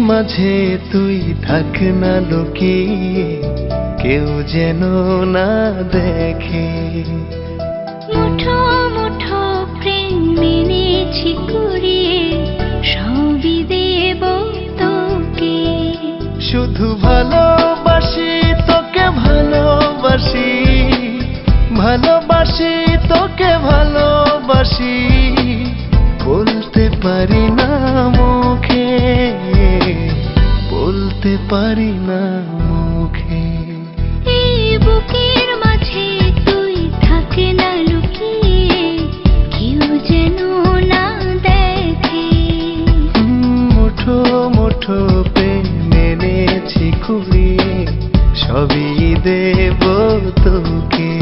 মাঝে তুই থাক না লুকিয়ে, কেউ যেন না দেখে। মুঠো মুঠো প্রেম মেনেছি কুড়িয়ে, সবই দেব তোকে। শুধু ভালোবাসি তোকে ভালোবাসি, ভালোবাসি তোকে ভালোবাসি, বলতে পারি না মুখে, বলতে পারি না মুখে। এই বুকের মাঝে তুই থাক না লুকিয়ে, কেউ যেন না দেখে। মুঠো মুঠো প্রেম মেনেছি কুড়িয়ে, সবই দেব তোকে।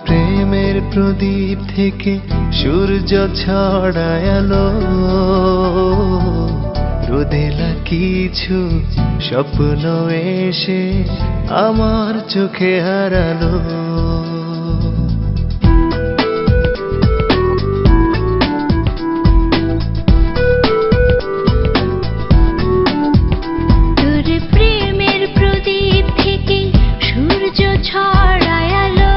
প্রেমের প্রদীপ থেকে সূর্য ছড়ায় আলো, রোদেলা কিছু স্বপ্ন এসে আমার চোখে হারালো। তোর প্রেমের প্রদীপ থেকে সূর্য ছড়ায় আলো,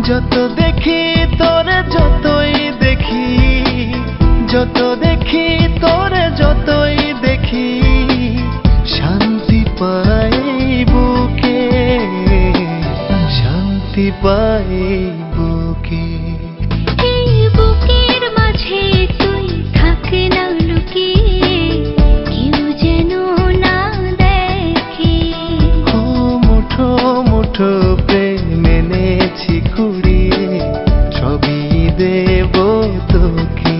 যত দেখি তোরে যতই দেখি, যত দেখি তোরে যতই দেখি, শান্তি পাই বুকে, শান্তি পাই বুকে। এই বুকের মাঝে তুই থাক না লুকিয়ে, কেউ যেন না দেখে। ও মুঠো মুঠো প্রেম মেনেছি কুড়িয়ে, সবই দেব তোকে।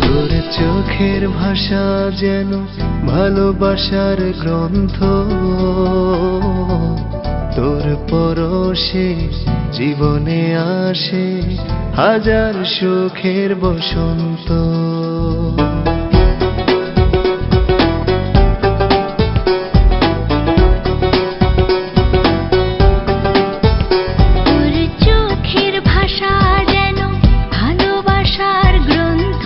তোর চোখের ভাষা যেন ভালোবাসার গ্রন্থ, তোর পরশে জীবনে আসে হাজার সুখের বসন্ত। তোর চোখের ভাষা যেন ভালোবাসার গ্রন্থ,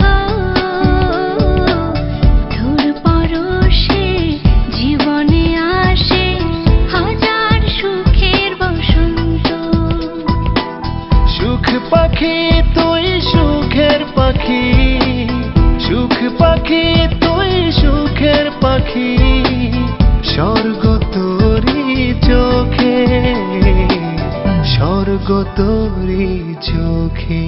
তোর পরশে জীবনে আসে হাজার সুখের বসন্ত। সুখ পাখি তুই সুখের পাখি, সুখ পাখি তুই সুখের পাখি, স্বর্গ তোরি চোখে, স্বর্গ তোরি চোখে।